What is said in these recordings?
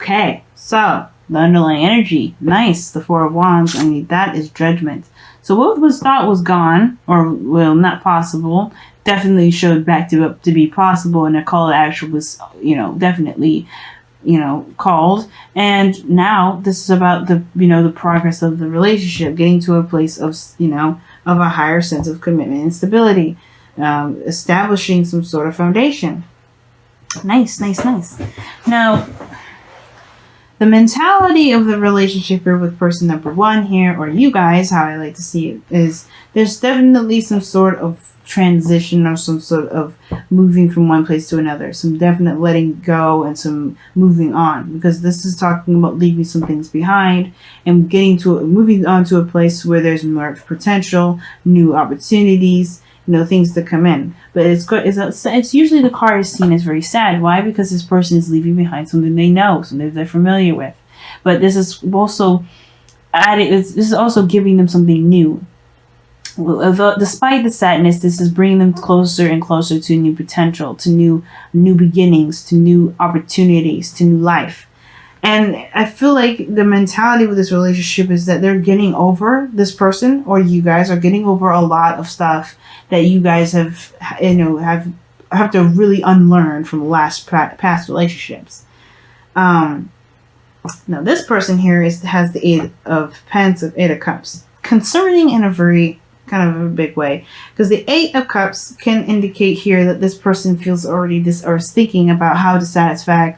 Okay, so the underlying energy, nice. The Four of Wands. I mean, that is judgment. So what was thought was gone, or well, not possible, definitely showed back to be possible, and a call to action was, definitely, called. And now this is about the progress of the relationship, getting to a place of, of a higher sense of commitment and stability, establishing some sort of foundation. Nice. Now, the mentality of the relationship here with person number one here, or you guys, how I like to see it, is there's definitely some sort of transition or some sort of moving from one place to another, some definite letting go and some moving on, because this is talking about leaving some things behind and moving on to a place where there's more potential, new opportunities, things to come in. But it's usually the card is seen as very sad. Why? Because this person is leaving behind something they know, something they're familiar with. But this is also this is also giving them something new. Despite the sadness, this is bringing them closer and closer to new potential, to new beginnings, to new opportunities, to new life. And I feel like the mentality with this relationship is that they're getting over this person, or you guys are getting over a lot of stuff that you guys have to really unlearn from past relationships. Now this person here has the Eight of Cups, concerning in a very kind of a big way, because the Eight of Cups can indicate here that this person feels already or is thinking about how dissatisfying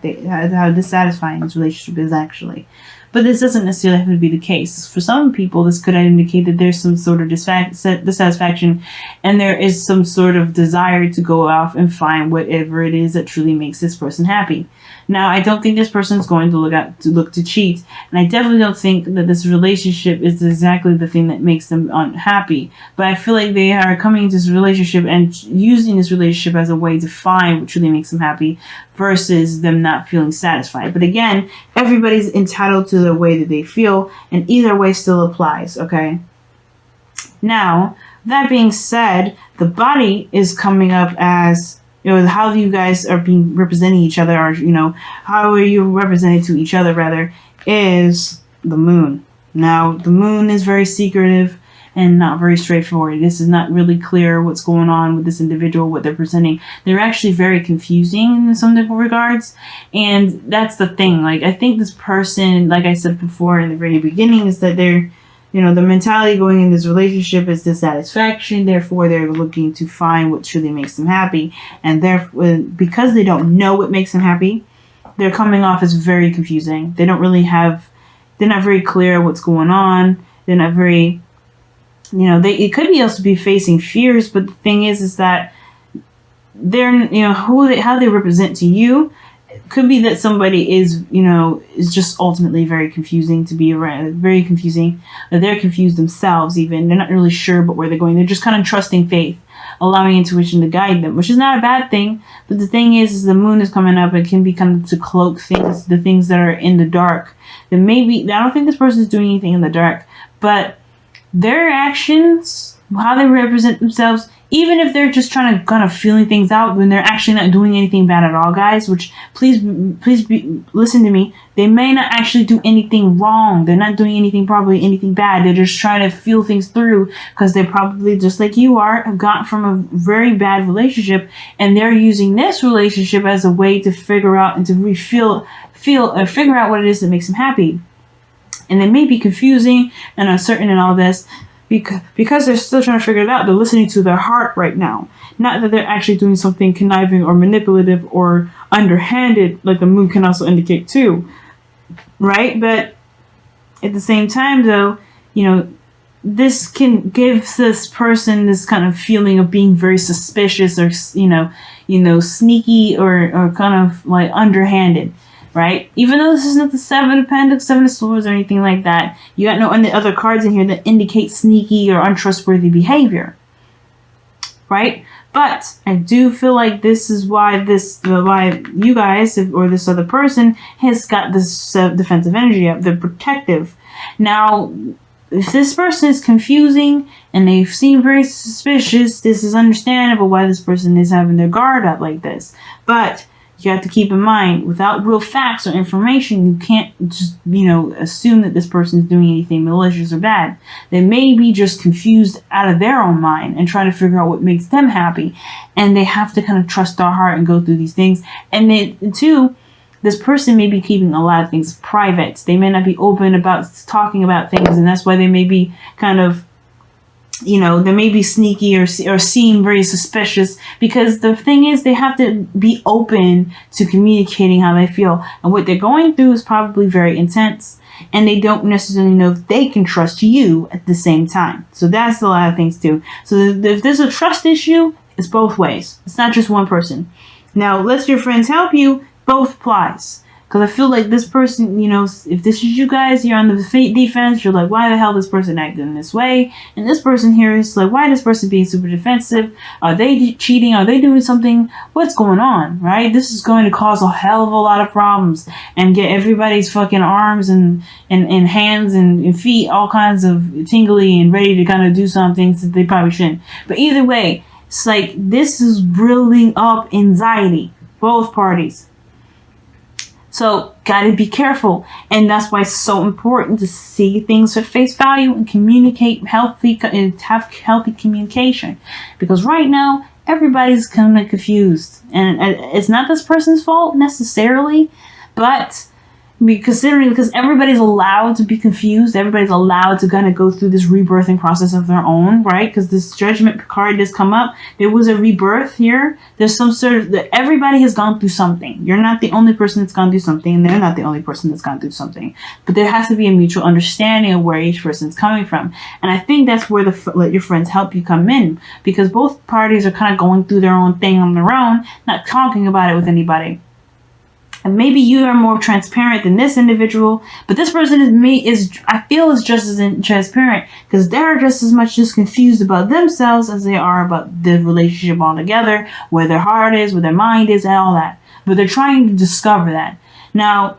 this relationship is actually. But this doesn't necessarily have to be the case. For some people, this could indicate that there's some sort of dissatisfaction, and there is some sort of desire to go off and find whatever it is that truly makes this person happy. Now, I don't think this person is going to look to cheat, and I definitely don't think that this relationship is exactly the thing that makes them unhappy. But I feel like they are coming into this relationship and using this relationship as a way to find what truly makes them happy, versus them not feeling satisfied. But again, everybody's entitled to the way that they feel, and either way still applies. Okay. Now, that being said, the body is coming up as, how you guys are being representing each other, or, how are you represented to each other, rather, is the moon. Now, the moon is very secretive and not very straightforward. This is not really clear what's going on with this individual, what they're presenting. They're actually very confusing in some regards. And that's the thing. Like, I think this person, like I said before in the very beginning, is that they're, the mentality going in this relationship is dissatisfaction. Therefore, they're looking to find what truly makes them happy. And therefore, because they don't know what makes them happy, they're coming off as very confusing. They're not very clear what's going on. They're not very, it could be also be facing fears. But the thing is that they're, how they represent to you. Could be that somebody is just ultimately very confusing to be around, very confusing. They're confused themselves even. They're not really sure about where they're going. They're just kind of trusting faith, allowing intuition to guide them, which is not a bad thing. But the thing is the moon is coming up. It can be kind of to cloak things, the things that are in the dark. That maybe, I don't think this person is doing anything in the dark, but their actions, how they represent themselves, even if they're just trying to kind of feeling things out when they're actually not doing anything bad at all, guys, which please listen to me. They may not actually do anything wrong. They're not doing probably anything bad. They're just trying to feel things through, because they probably, just like you are, have gotten from a very bad relationship, and they're using this relationship as a way to figure out and to figure out what it is that makes them happy. And they may be confusing and uncertain and all this, because they're still trying to figure it out. They're listening to their heart right now. Not that they're actually doing something conniving or manipulative or underhanded, like the moon can also indicate too. Right? But at the same time, though, this can give this person this kind of feeling of being very suspicious, or, sneaky, or kind of like underhanded. Right? Even though this is not the Seven of Pentacles, Seven of Swords, or anything like that, you got no other cards in here that indicate sneaky or untrustworthy behavior. Right? But I do feel like this is why you guys, or this other person, has got this defensive energy up. They're protective. Now, if this person is confusing and they seem very suspicious, this is understandable why this person is having their guard up like this. But you have to keep in mind, without real facts or information, you can't just, assume that this person is doing anything malicious or bad. They may be just confused out of their own mind and trying to figure out what makes them happy. And they have to kind of trust their heart and go through these things. And then, too, this person may be keeping a lot of things private. They may not be open about talking about things, and that's why they may be kind of, they may be sneaky or seem very suspicious, because the thing is, they have to be open to communicating how they feel. And what they're going through is probably very intense, and they don't necessarily know if they can trust you at the same time. So that's a lot of things too. So if there's a trust issue, it's both ways. It's not just one person. Now, let your friends help you. Both applies. Because I feel like this person, if this is you guys, you're on the defense, you're like, why the hell this person acting this way? And this person here is like, why this person being super defensive? Are they cheating? Are they doing something? What's going on, right? This is going to cause a hell of a lot of problems and get everybody's fucking arms and hands and feet all kinds of tingly and ready to kind of do some things that they probably shouldn't. But either way, it's like, this is building up anxiety, both parties. So, gotta be careful. And that's why it's so important to see things at face value and communicate have healthy communication. Because right now, everybody's kind of confused. And it's not this person's fault necessarily, but because everybody's allowed to be confused, everybody's allowed to kind of go through this rebirthing process of their own, right? Because this judgment card does come up. There was a rebirth here. There's some sort of, everybody has gone through something. You're not the only person that's gone through something, and they're not the only person that's gone through something. But there has to be a mutual understanding of where each person's coming from. And I think that's where let your friends help you come in, because both parties are kind of going through their own thing on their own, not talking about it with anybody. And maybe you are more transparent than this individual, but this person is just as transparent, because they're just as much just confused about themselves as they are about the relationship altogether, where their heart is, where their mind is, and all that. But they're trying to discover that. Now,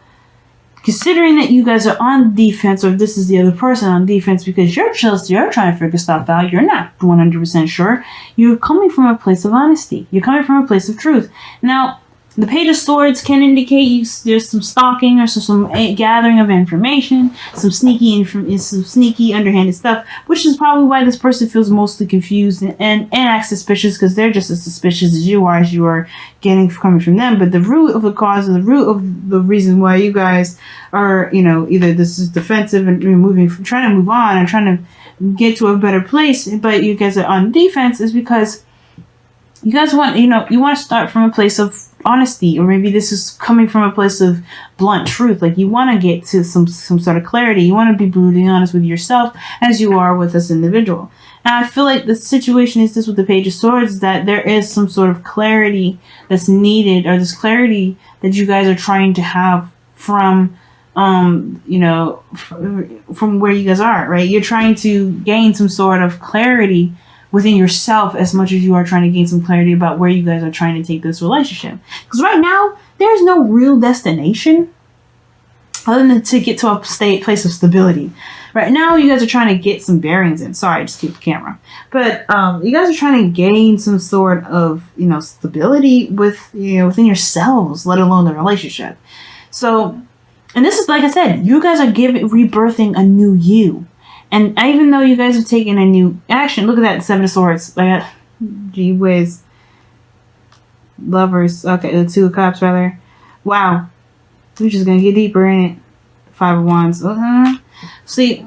considering that you guys are on defense, or this is the other person on defense, because you're trying to figure stuff out, you're not 100% sure, you're coming from a place of honesty. You're coming from a place of truth. Now, the Page of Swords can indicate there's some stalking or some gathering of information, some sneaky underhanded stuff, which is probably why this person feels mostly confused and acts suspicious, because they're just as suspicious as you are coming from them. But the root of the cause, or the root of the reason why you guys are, either this is defensive and trying to move on and trying to get to a better place, but you guys are on defense, is because you guys want, you want to start from a place of honesty, or maybe this is coming from a place of blunt truth. Like, you want to get to some sort of clarity. You want to be brutally honest with yourself as you are with this individual. And I feel like the situation is this with the Page of Swords, that there is some sort of clarity that's needed, or this clarity that you guys are trying to have from from where you guys are, right? You're trying to gain some sort of clarity within yourself as much as you are trying to gain some clarity about where you guys are trying to take this relationship. Because right now, there's no real destination other than to get to a place of stability. Right now, you guys are trying to get some bearings in. Sorry, I just keep the camera. But you guys are trying to gain some sort of, stability within yourselves, let alone the relationship. So, and this is, like I said, you guys are rebirthing a new you. And even though you guys have taken a new action, look at that, 7 of Swords. Gee whiz. Lovers. Okay, the 2 of Cups, rather. Wow. We're just going to get deeper in it. 5 of Wands. See,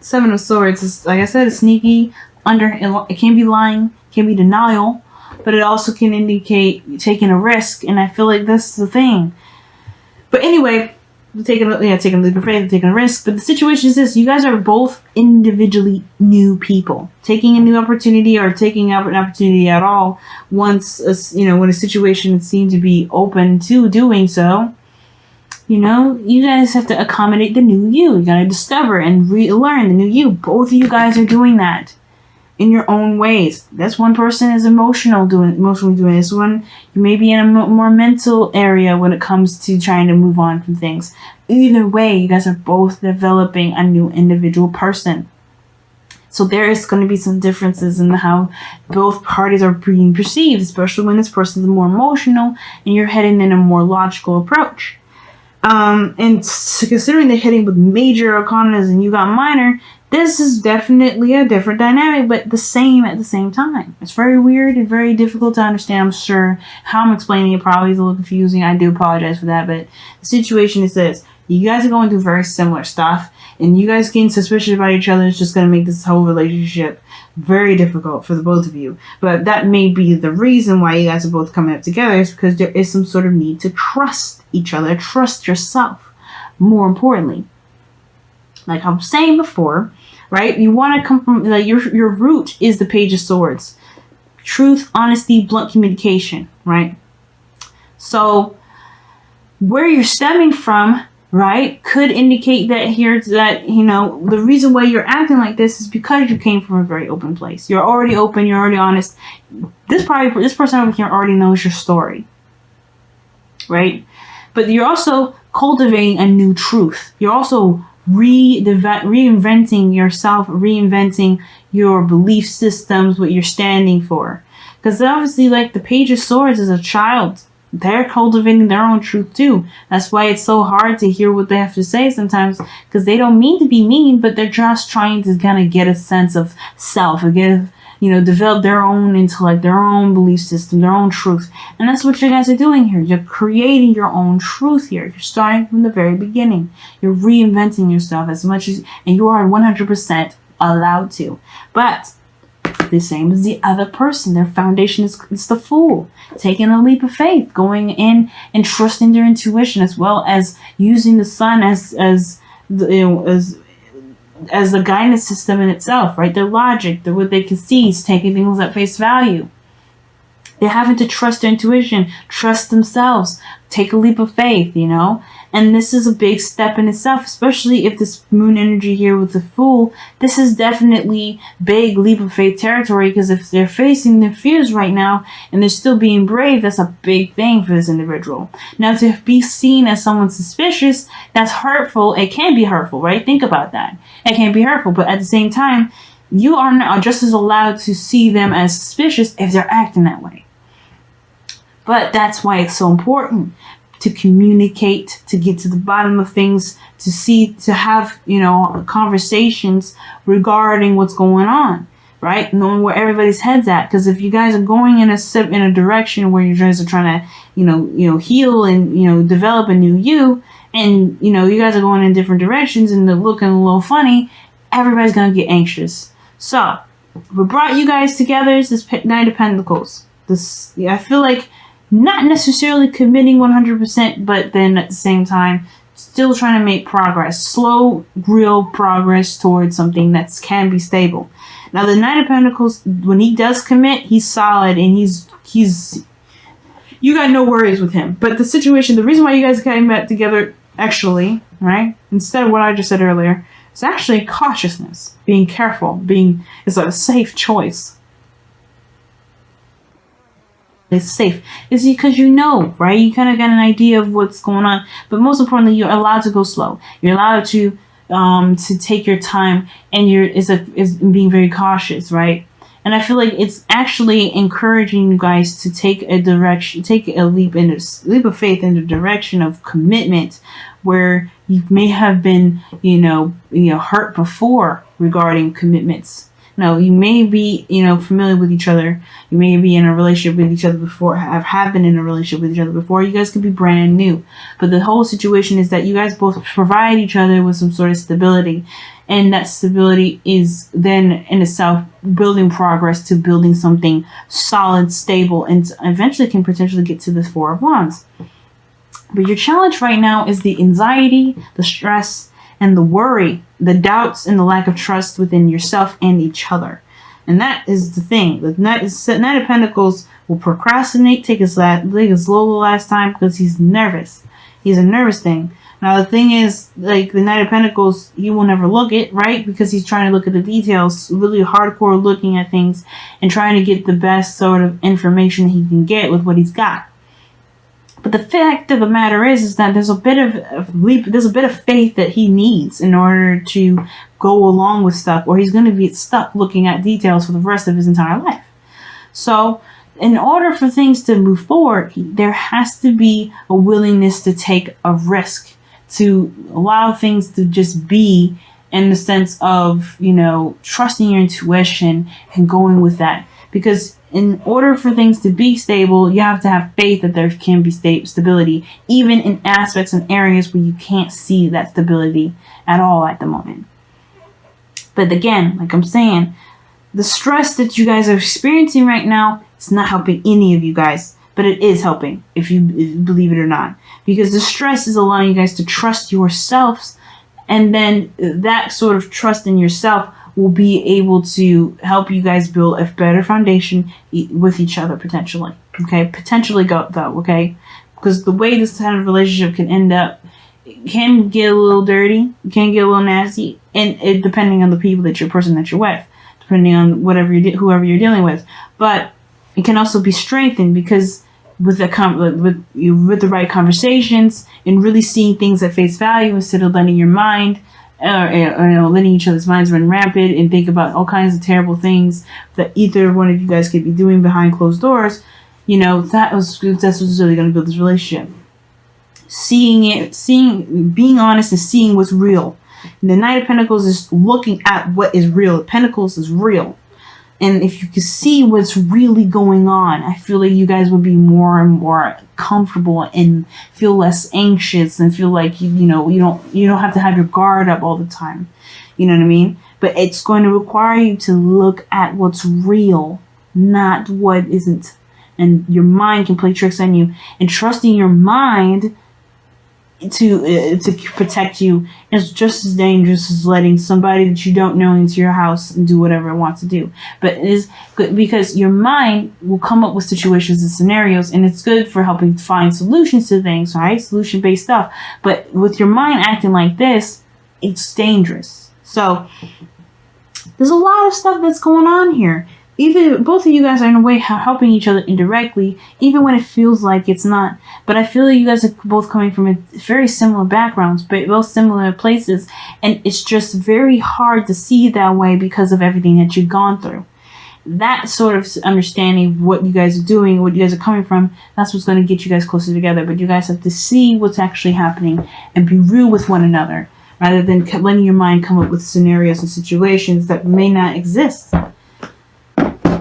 7 of Swords is, like I said, it's sneaky. It can be lying, can be denial, but it also can indicate taking a risk. And I feel like that's the thing. But anyway, taking a leap of faith, taking a risk. But the situation is this: you guys are both individually new people, taking a new opportunity, or taking up an opportunity at all. Once when a situation seems to be open to doing so, you guys have to accommodate the new you. You gotta discover and relearn the new you. Both of you guys are doing that in your own ways. This one person is emotionally doing this one. You may be in a more mental area when it comes to trying to move on from things. Either way, you guys are both developing a new individual person. So there is going to be some differences in how both parties are being perceived, especially when this person is more emotional and you're heading in a more logical approach. And considering they're hitting with major arcanas and you got minor, this is definitely a different dynamic, but the same at the same time. It's very weird and very difficult to understand. I'm sure how I'm explaining it probably is a little confusing. I do apologize for that, but the situation is this. You guys are going through very similar stuff, and you guys getting suspicious about each other is just going to make this whole relationship very difficult for the both of you. But that may be the reason why you guys are both coming up together, is because there is some sort of need to trust each other, trust yourself, more importantly. Like I was saying before, right? You want to come from, like, your root is the Page of Swords. Truth, honesty, blunt communication, right? So where you're stemming from, right, could indicate that here that, you know, the reason why you're acting like this is because you came from a very open place. You're already open, you're already honest. This person over here already knows your story, right? But you're also cultivating a new truth. You're also reinventing yourself, reinventing your belief systems, what you're standing for. Because obviously, like, the Page of Swords is a child. They're cultivating their own truth too. That's why it's so hard to hear what they have to say sometimes, because they don't mean to be mean, but they're just trying to kind of get a sense of self, again, you know, develop their own intellect, their own belief system, their own truth. And that's what you guys are doing here. You're creating your own truth here. You're starting from the very beginning. You're reinventing yourself as much as, and you are 100% allowed to. But the same as the other person, their foundation is the Fool, taking a leap of faith, going in and trusting their intuition, as well as using the Sun as the guidance system in itself, right? Their logic, what they can see, is taking things at face value. They're having to trust their intuition, trust themselves, take a leap of faith, you know? And this is a big step in itself, especially if this moon energy here with the Fool, this is definitely big leap of faith territory, because if they're facing their fears right now and they're still being brave, that's a big thing for this individual. Now, to be seen as someone suspicious, that's hurtful. It can be hurtful, right? Think about that. It can be hurtful, but at the same time, you are not just as allowed to see them as suspicious if they're acting that way. But that's why it's so important to communicate, to get to the bottom of things, to have, you know, conversations regarding what's going on, right? Knowing where everybody's head's at. Because if you guys are going in a direction where you guys are trying to, you know, heal and, you know, develop a new you, and, you know, you guys are going in different directions and they're looking a little funny, everybody's going to get anxious. So, what brought you guys together is this Knight of Pentacles. I feel like not necessarily committing 100%, but then at the same time, still trying to make progress. Slow, real progress towards something that can be stable. Now, the Knight of Pentacles, when he does commit, he's solid, and he's you got no worries with him. But the situation, the reason why you guys came back together, actually, right, instead of what I just said earlier, it's actually cautiousness, being careful, it's a safe choice. It's safe. It's because you know, right? You kind of got an idea of what's going on. But most importantly, you're allowed to go slow. You're allowed to take your time, and is being very cautious, right? And I feel like it's actually encouraging you guys to take a leap of faith in the direction of commitment, where you may have been, you know, hurt before regarding commitments. Now, you may be, you know, familiar with each other. You may be in a relationship with each other before, have been in a relationship with each other before. You guys could be brand new. But the whole situation is that you guys both provide each other with some sort of stability. And that stability is then in itself building progress to building something solid, stable, and eventually can potentially get to the Four of Wands. But your challenge right now is the anxiety, the stress, and the worry, the doubts, and the lack of trust within yourself and each other. And that is the thing. The Knight of Pentacles will procrastinate, take it slow the last time, because he's nervous. He's a nervous thing. Now, the thing is, like, the Knight of Pentacles, he will never look it, right? Because he's trying to look at the details, really hardcore looking at things and trying to get the best sort of information he can get with what he's got. But But the fact of the matter is that there's a bit of faith that he needs in order to go along with stuff, or he's going to be stuck looking at details for the rest of his entire life. So, in order for things to move forward, there has to be a willingness to take a risk, to allow things to just be, in the sense of, trusting your intuition and going with that. Because in order for things to be stable, you have to have faith that there can be stability, even in aspects and areas where you can't see that stability at all at the moment. But again, like I'm saying, the stress that you guys are experiencing right now, it's not helping any of you guys, but it is helping, if you believe it or not, because the stress is allowing you guys to trust yourselves, and then that sort of trust in yourself will be able to help you guys build a better foundation with each other, potentially. Okay, potentially though. Okay, because the way this kind of relationship can end up, it can get a little dirty, it can get a little nasty, and it depending on the people that you're with, depending on whoever you're dealing with. But it can also be strengthened because with the right conversations and really seeing things at face value instead of letting your mind, letting each other's minds run rampant and think about all kinds of terrible things that either one of you guys could be doing behind closed doors. That's what's really going to build this relationship. Being honest and seeing what's real. And the Knight of Pentacles is looking at what is real. Pentacles is real. And if you can see what's really going on, I feel like you guys would be more and more comfortable and feel less anxious and feel like you don't have to have your guard up all the time. You know what I mean? But it's going to require you to look at what's real, not what isn't. And your mind can play tricks on you, and trusting your mind to protect you is just as dangerous as letting somebody that you don't know into your house and do whatever it wants to do. But it is good because your mind will come up with situations and scenarios, and it's good for helping find solutions to things, right? Solution-based stuff. But with your mind acting like this, it's dangerous. So there's a lot of stuff that's going on here. Even both of you guys are in a way helping each other indirectly, even when it feels like it's not. But I feel like you guys are both coming from very similar backgrounds, but both similar places. And it's just very hard to see that way because of everything that you've gone through. That sort of understanding of what you guys are doing, what you guys are coming from, that's what's going to get you guys closer together. But you guys have to see what's actually happening and be real with one another, rather than letting your mind come up with scenarios and situations that may not exist.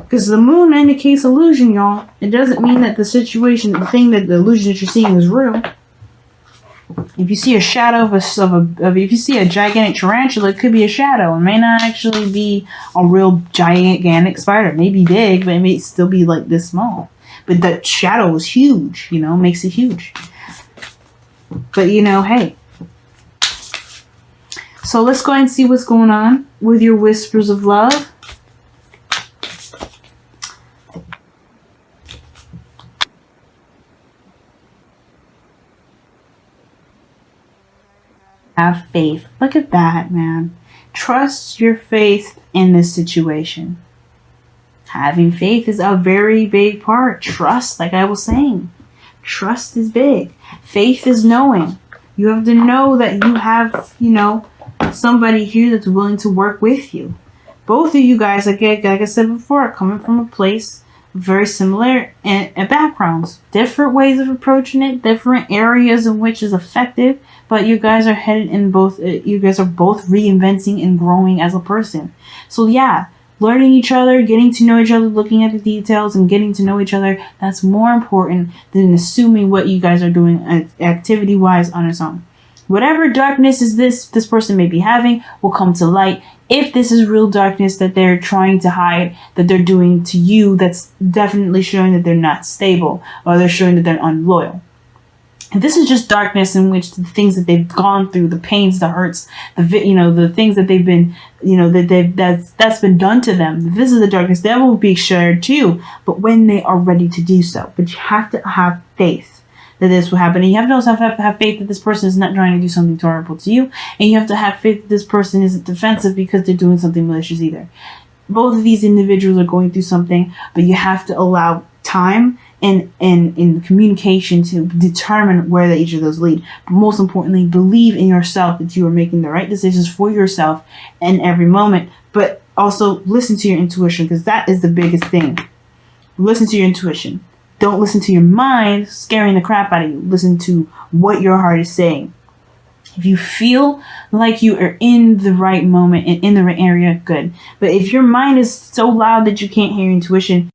Because the moon indicates illusion, y'all. It doesn't mean that the illusion that you're seeing is real. If you see a shadow if you see a gigantic tarantula, it could be a shadow. It may not actually be a real gigantic spider. It may be big, but it may still be like this small. But that shadow is huge, makes it huge. But hey. So let's go ahead and see what's going on with your whispers of love. Have faith. Look at that, man. Trust your faith in this situation. Having faith is a very big part. Trust, like I was saying. Trust is big. Faith is knowing. You have to know that you have, somebody here that's willing to work with you. Both of you guys, like I said before, are coming from a place very similar in backgrounds. Different ways of approaching it. Different areas in which is effective. But you guys are headed in both, you guys are both reinventing and growing as a person. So yeah, learning each other, getting to know each other, looking at the details and getting to know each other, that's more important than assuming what you guys are doing activity-wise on its own. Whatever darkness is this person may be having will come to light. If this is real darkness that they're trying to hide, that they're doing to you, that's definitely showing that they're not stable, or they're showing that they're unloyal. If this is just darkness in which the things that they've gone through, the pains, the hurts, the things that they've been, that's been done to them. If this is the darkness, that will be shared too, but when they are ready to do so. But you have to have faith that this will happen. And you have to also have faith that this person is not trying to do something terrible to you. And you have to have faith that this person isn't defensive because they're doing something malicious either. Both of these individuals are going through something, but you have to allow time in communication to determine where each of those lead. But most importantly, believe in yourself that you are making the right decisions for yourself in every moment. But also listen to your intuition, because that is the biggest thing. Listen to your intuition. Don't listen to your mind scaring the crap out of you. Listen to what your heart is saying. If you feel like you are in the right moment and in the right area, good. But if your mind is so loud that you can't hear your intuition,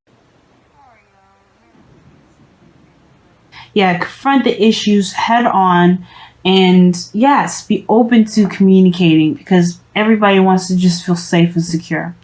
yeah, confront the issues head on. And yes, be open to communicating, because everybody wants to just feel safe and secure.